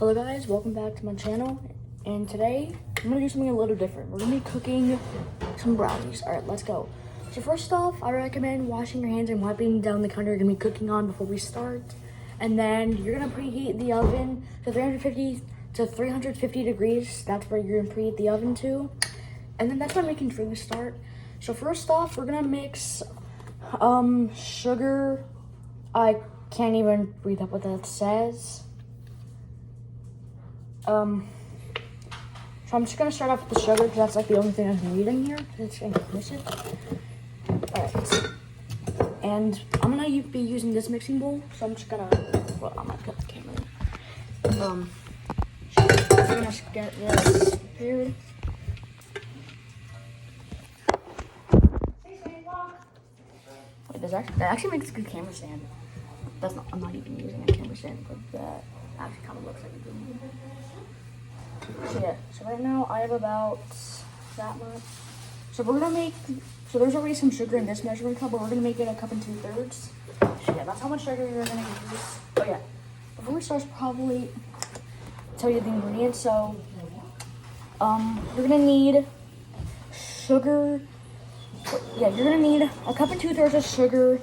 Hello guys, welcome back to my channel, and today I'm gonna do something a little different. We're gonna be cooking some brownies. All right, let's go. So first off, I recommend washing your hands and wiping down the counter you're gonna be cooking on before we start. And then you're gonna preheat the oven to 350 degrees. That's where you're gonna preheat the oven to. And then that's when making food we start. So first off, we're gonna mix sugar. I can't even read up what that says. So I'm just gonna start off with the sugar because that's like the only thing I can read in here. It's inclusive. Alright. And I'm gonna be using this mixing bowl, so I'm just gonna, well, I'm gonna cut the camera. I'm gonna get this here. Wait, that actually makes a good camera stand. That's not, I'm not even using a camera stand, but that actually kind of looks like a good one. So yeah, so right now I have about that much. So we're gonna make, so there's already some sugar in this measuring cup, but we're gonna make it a cup and 2/3. So yeah, that's how much sugar you're gonna use. Oh yeah, before we start, probably tell you the ingredients. So, you're gonna need sugar. Yeah, you're gonna need a cup and 2/3 of sugar.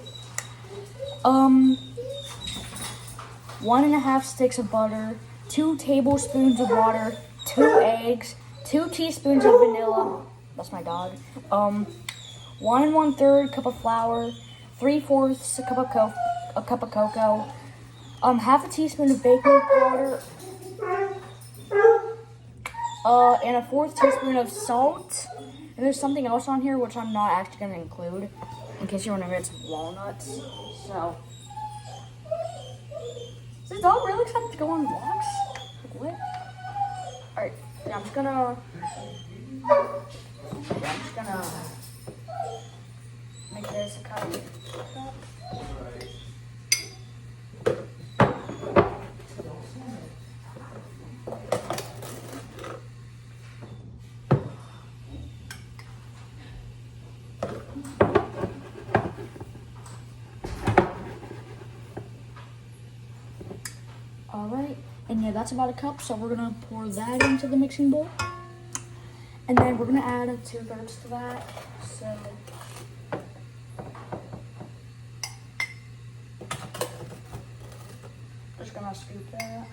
1.5 sticks of butter, 2 tablespoons of water, 2 eggs, 2 teaspoons of vanilla. That's my dog. 1 1/3 cup of flour, 3/4 a cup of cocoa, half a teaspoon of baking powder, and a 1/4 teaspoon of salt. And there's something else on here which I'm not actually gonna include, in case you wonder, it's walnuts. So, is this dog really excited to go on walks? Like, what? Alright, yeah, I'm just gonna make this a cup. Alright, and yeah, that's about a cup, so we're gonna pour that into the mixing bowl. And then we're gonna add 2/3 to that, so. Just gonna scoop that.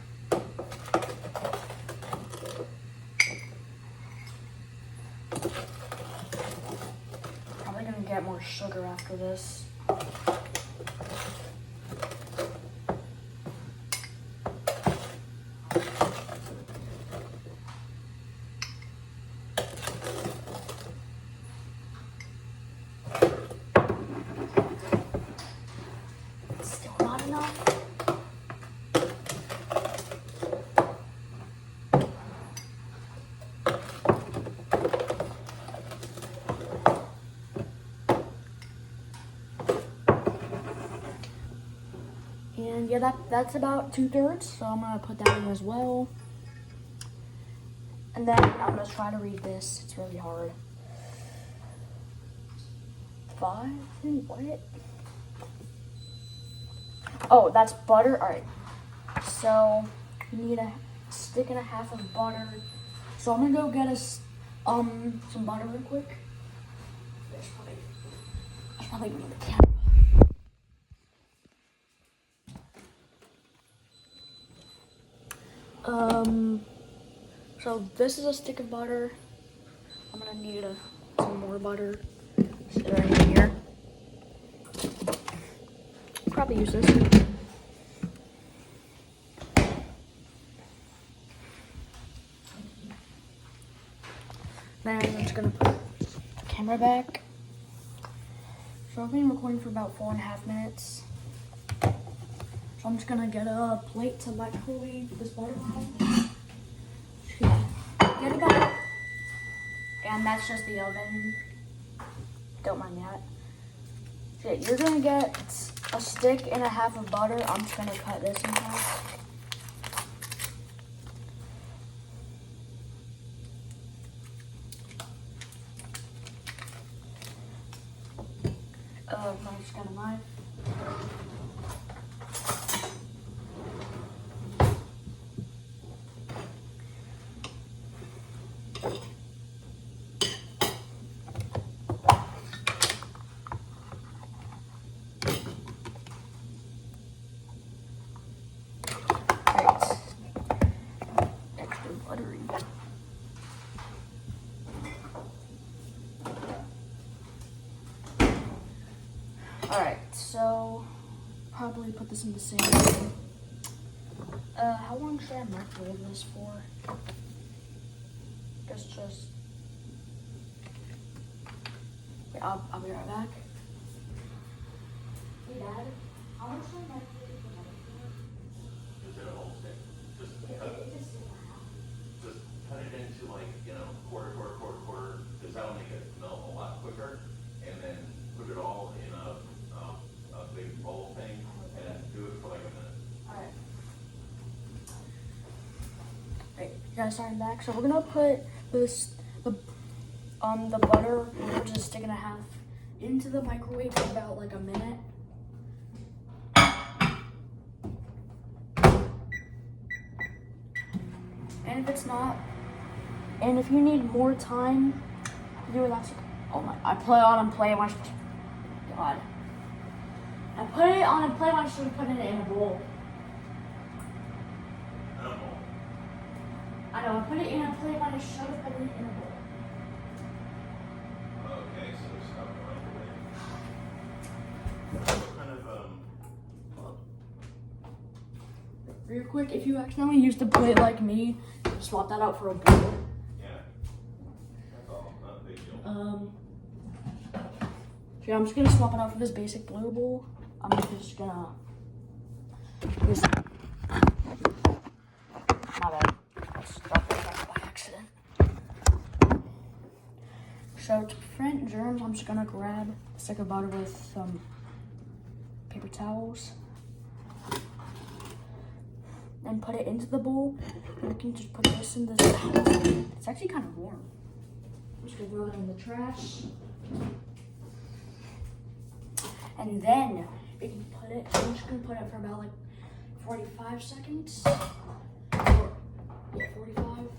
Probably gonna get more sugar after this. And yeah, that's about 2/3, so I'm gonna put that in as well. And then I'm gonna try to read this. It's really hard. 5? What? Oh, that's butter. All right. So you need a stick and a half of butter. So I'm gonna go get us some butter real quick. I probably need the camera. So this is a stick of butter. I'm gonna need some more butter. Sit right in here. Probably use this. Then I'm just gonna put the camera back. So I've been recording for about 4.5 minutes. So I'm just gonna get a plate to microwave this butter on. Get it back. And that's just the oven. Don't mind that. So yeah, you're gonna get a stick and a half of butter. I'm just gonna cut this in half. I'm just gonna knife. put this in the sink. How long should I microwave this for? Just. Wait, I'll be right back. Hey, Dad, how long should I microwave for? Just in a whole stick. Just cut it into like, quarter, because that'll make it melt a lot quicker. And then put it all in a big bowl thing and do it for like a minute. Alright. Wait, you guys starting back? So we're gonna put the butter, which is a stick and a half, into the microwave for about like a minute. And if it's not, and if you need more time, do it last. Oh my! I put it on and play when God. I put it on and play when I should have put it in a bowl. I know. I put it in a plate when I should have put it in a bowl. Okay, so stop the microwave. What kind of Real quick, if you accidentally used a plate like me, swap that out for a bowl. Yeah. That's all. Not a big deal. So yeah, I'm just gonna swap it out for this basic blue bowl. I'm just gonna use. My bad. I stuck it by accident. So to prevent germs, I'm just gonna grab a stick of butter with some paper towels and put it into the bowl. And we can just put this in this. It's actually kind of warm. I'm just gonna throw it in the trash. And then we can put it, I'm just gonna put it for about like 45 seconds. Yeah, 45.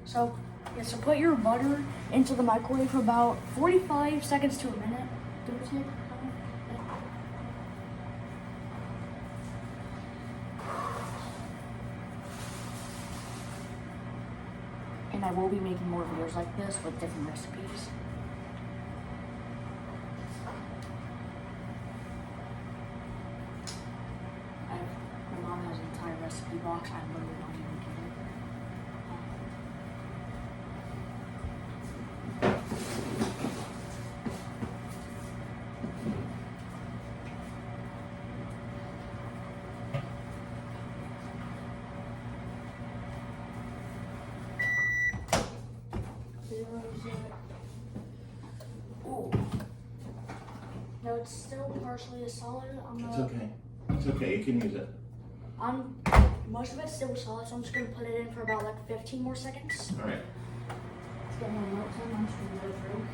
So put your butter into the microwave for about 45 seconds to a minute. Give or take. And I will be making more videos like this with different recipes. My mom has an entire recipe box. I literally don't even get it. Ooh. No, it's still partially a solid. It's okay. It's okay. You can use it. Most of it's still solid, so I'm just gonna put it in for about like 15 more seconds. All right. Let's get my notes in. I'm just gonna go through.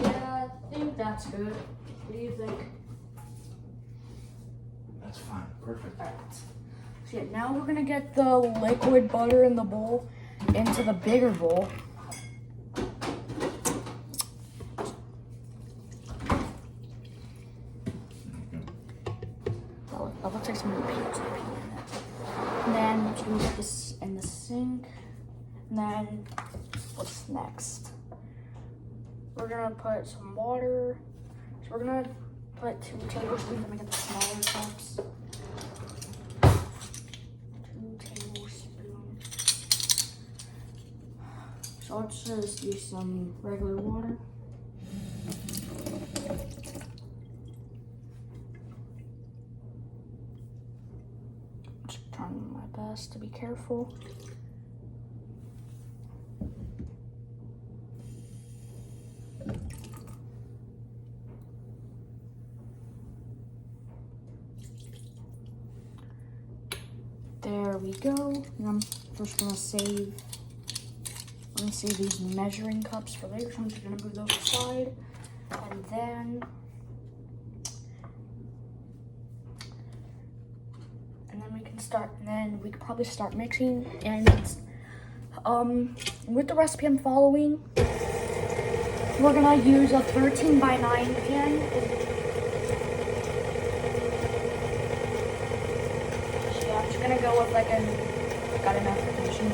Yeah, I think that's good. What do you think? That's fine. Perfect. Alright. So yeah, now we're gonna get the liquid butter in the bowl into the bigger bowl. That looks like some peanuts in it. And then we're gonna put this in the sink. And then what's next? We're gonna put some water. So we're gonna put 2 tablespoons. I'm gonna get the smaller cups. 2 tablespoons. So let's just use some regular water. Just trying my best to be careful. There we go. And I'm just gonna save. I'm gonna save these measuring cups for later. So I'm just gonna move those aside, and then we can start. And then we could probably start mixing. And it's with the recipe I'm following, we're gonna use a 13 by 9 pan. So yeah, I'm just gonna go with like got an application.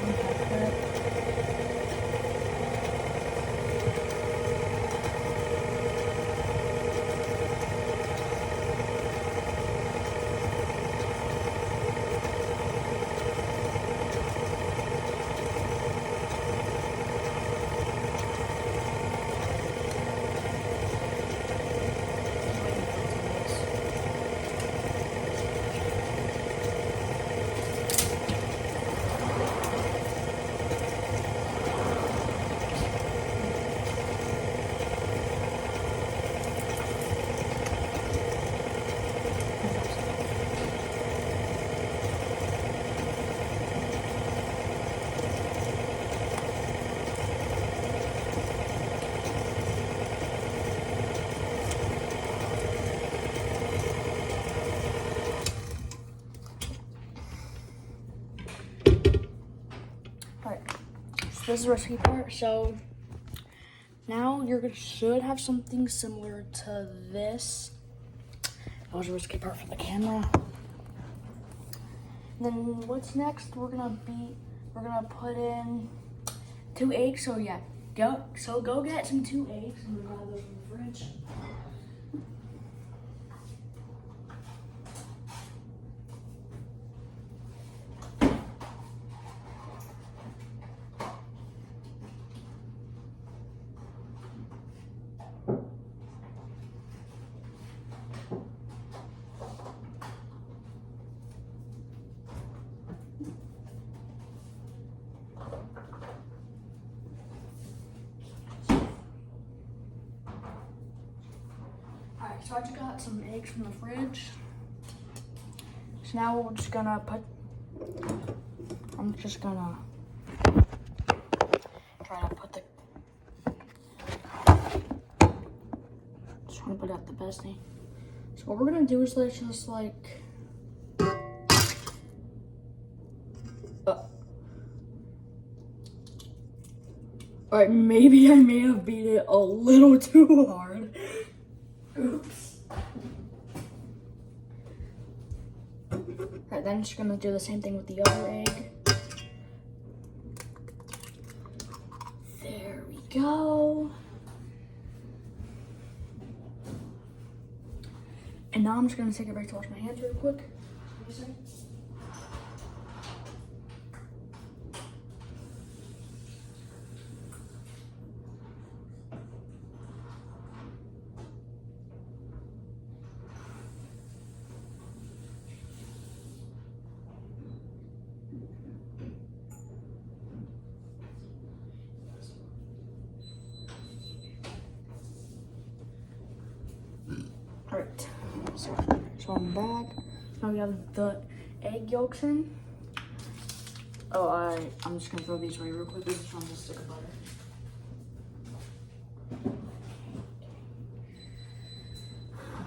Alright, so this is the recipe part. So now should have something similar to this. That was the recipe part for the camera. Then what's next? We're gonna put in 2 eggs. So yeah, go get some 2 eggs. I'm gonna grab those from the fridge. Alright, so I just got some eggs from the fridge. So now I'm just gonna try to put put out the best thing. So what we're gonna do is just like, alright, maybe I may have beat it a little too hard. Oops. Alright, then I'm just gonna do the same thing with the other egg. There we go. And now I'm just gonna take a break to wash my hands real quick. Alright, so I'm back. Now we have the egg yolks in. Oh, I'm just gonna throw these away real quick. This is from the stick of butter.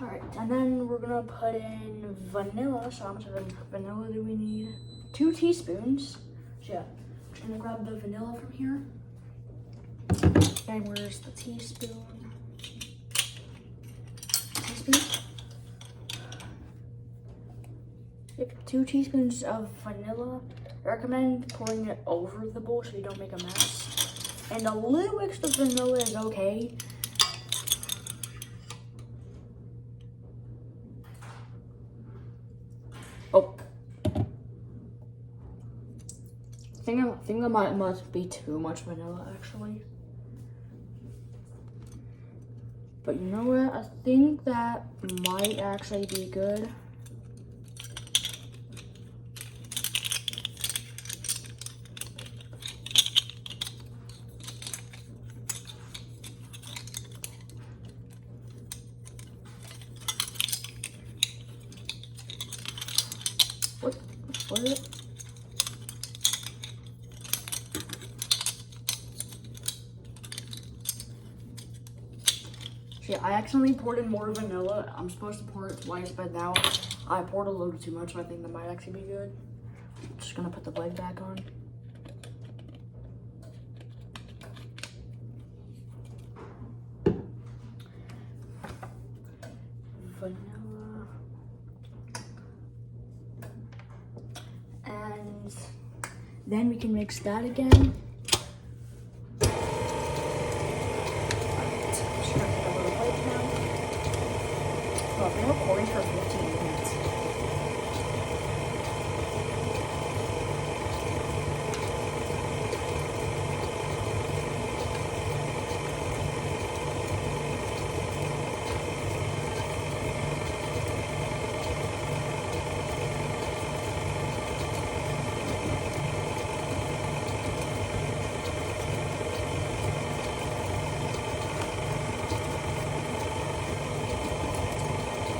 Alright, and then we're gonna put in vanilla. So how much of vanilla do we need? 2 teaspoons. So yeah, I'm just gonna grab the vanilla from here. And where's the teaspoon? Yep, 2 teaspoons of vanilla. I recommend pouring it over the bowl so you don't make a mess. And a little extra vanilla is okay. Oh. I think that must be too much vanilla actually. But you know what? I think that might actually be good. What is it? Yeah, I accidentally poured in more vanilla. I'm supposed to pour it twice, but now I poured a little too much, so I think that might actually be good. I'm just gonna put the lid back on. Then we can mix that again. Well, I've been recording for 15 minutes.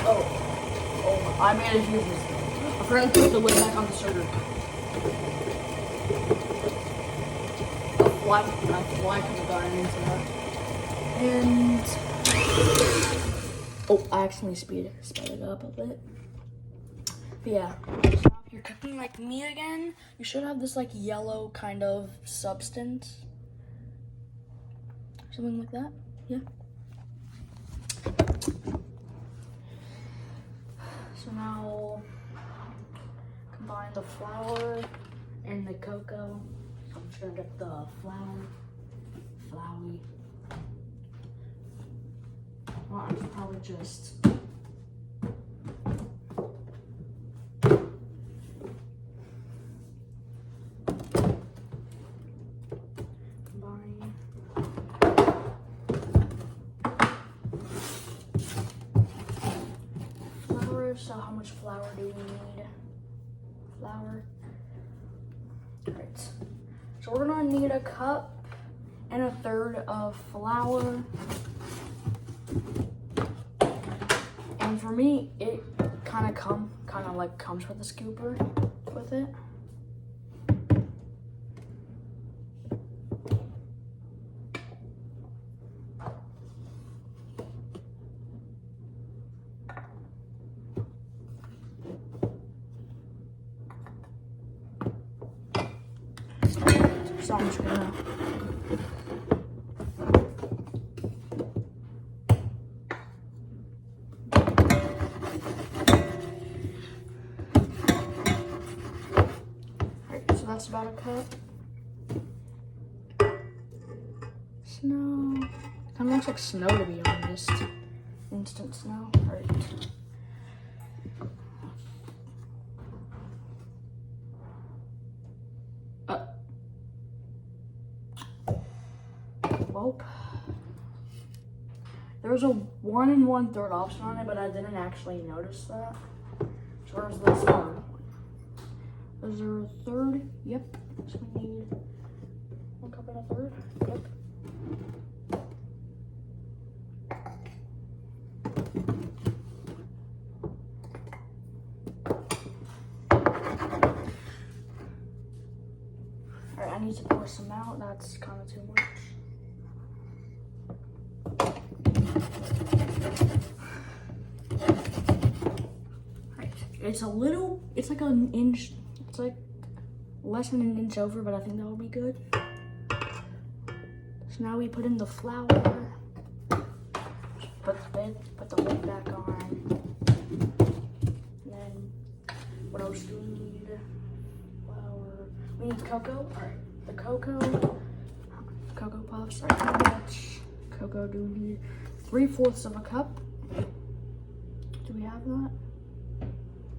Oh, I made a huge mistake. I forgot to put the lid back on the sugar. A fly could have gotten into that. And oh, I actually sped it up a bit. But yeah, so if you're cooking like me again, you should have this like yellow kind of substance. Something like that. Yeah. So now combine the flour and the cocoa. So I'm just gonna get the flour, floury. Well, I should probably just combine. So how much flour do we need? Flour. Alright. So we're gonna need a cup and a third of flour. And for me, it kind of comes with a scooper with it. So I'm just gonna alright, so that's about a cup. Snow. Kind of looks like snow to be honest. Instant snow. Alright. Well, there's a 1 1/3 option on it, but I didn't actually notice that. So where's this one? Is there a third? Yep. So we need 1 cup and a third. Yep. Alright, I need to pour some out. That's kind of too much. It's like an inch, it's like less than an inch over, but I think that will be good. So now we put in the flour, put the lid back on, and then what else do we need? Flour, we need cocoa, all right, the cocoa puffs, all right, how much cocoa do we need? 3/4 of a cup. Do we have that?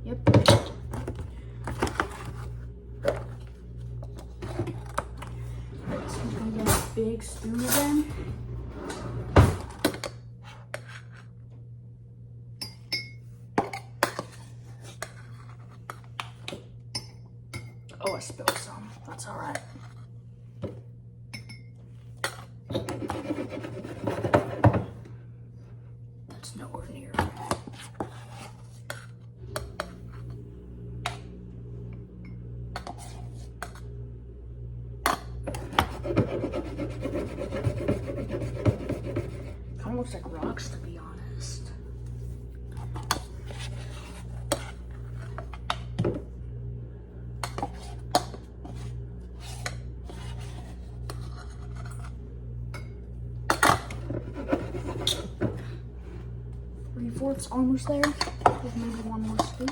Yep. Alright, so I'm gonna get a big spoon again. Oh, I spilled some. That's alright. That's nowhere near. Kind of looks like rocks, to be honest. 3/4 almost there. With maybe 1 more scoop.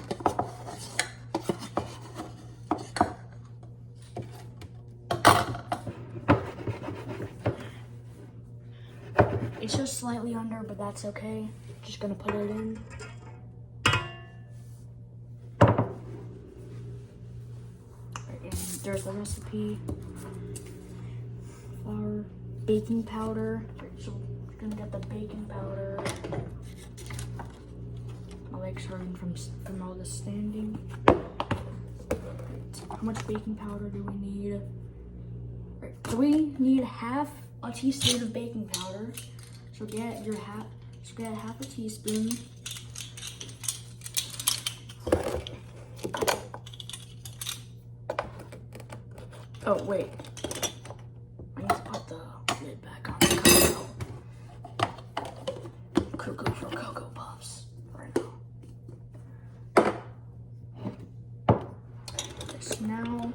slightly under, but that's okay. Just gonna put it in. And there's the recipe. Flour, baking powder. So we're gonna get the baking powder. My leg's hurting from all the standing. How much baking powder do we need? Right, so we need half a teaspoon of baking powder. So get half a teaspoon. Oh wait, I need to put the lid back on the cocoa. Cuckoo for Cocoa Puffs right now. So now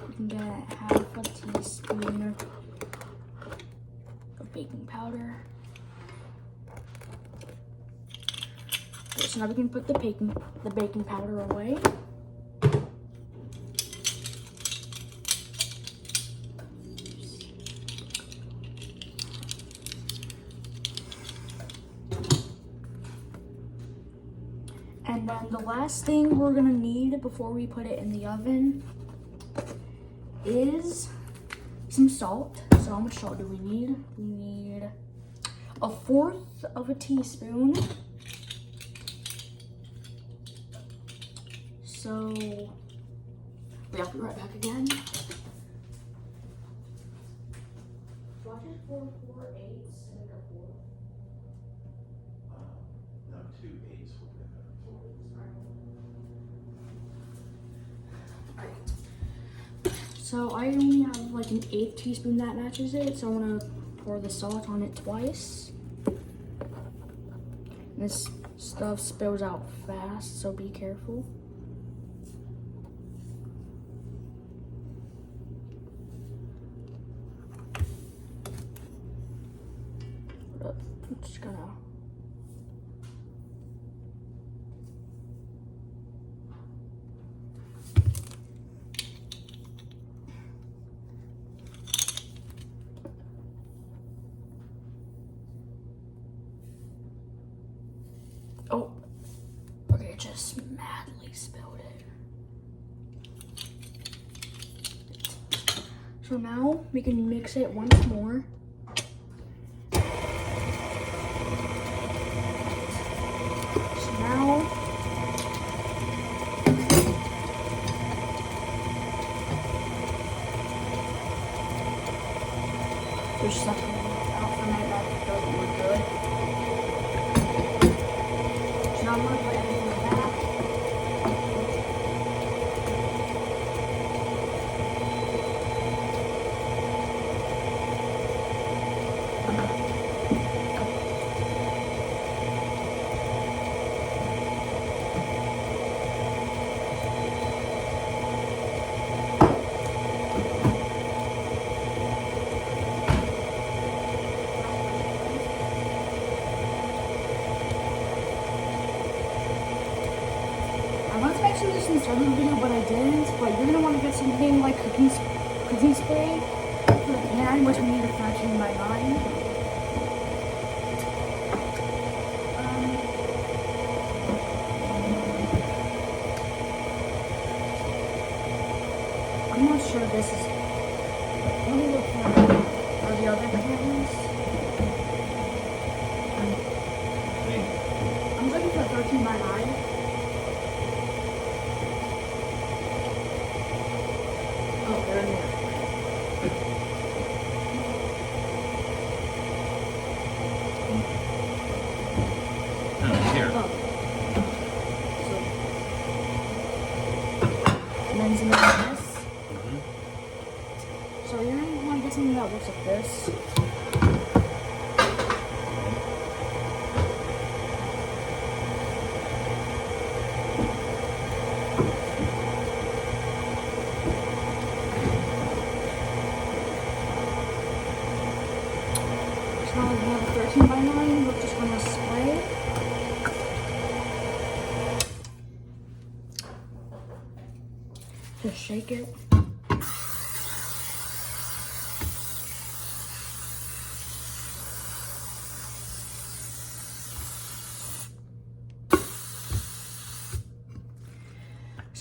we can get half a teaspoon of baking powder. Okay, so now we can put the baking powder away. And then the last thing we're gonna need before we put it in the oven is some salt. So how much salt do we need? We need 1/4 of a teaspoon. So I'll be right back again. Watch it 4/4/8 and make a 4. No, 2 8s would be better. So I only have like an 1/8 teaspoon that matches it, so I'm gonna pour the salt on it twice. This stuff spills out fast, so be careful. I'm just gonna. Oh, okay, just madly spilled it. So now we can mix it once more. So now there's stuff out from it that doesn't look good. So now I'm gonna put everything back. I wanted to actually just start the video, but I didn't. But you're gonna want to get something like cooking spray for the pan, which we need a 13x9. I'm not sure this is. Let me look for the other pans. I'm looking for 13x9. Oh, they're in there. Here. Oh. So, and then something like this. So you're gonna want to get something that looks like this. So now we have a 13x9. We're just gonna spray. Just shake it.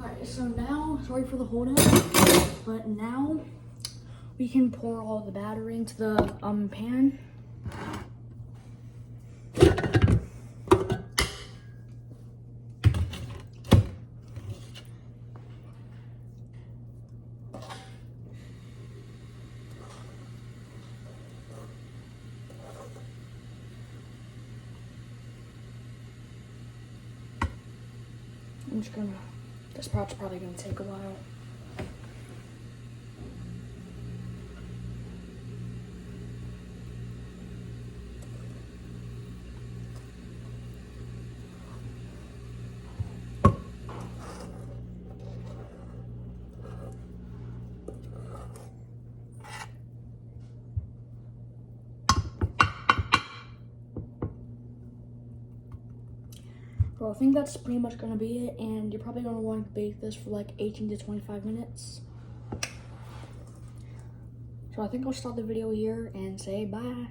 Alright, so now, sorry for the hold up, but now we can pour all the batter into the pan. I'm just gonna, this part's probably gonna take a while. Well, I think that's pretty much gonna be it, and you're probably gonna want to bake this for like 18 to 25 minutes. So I think I'll stop the video here and say bye.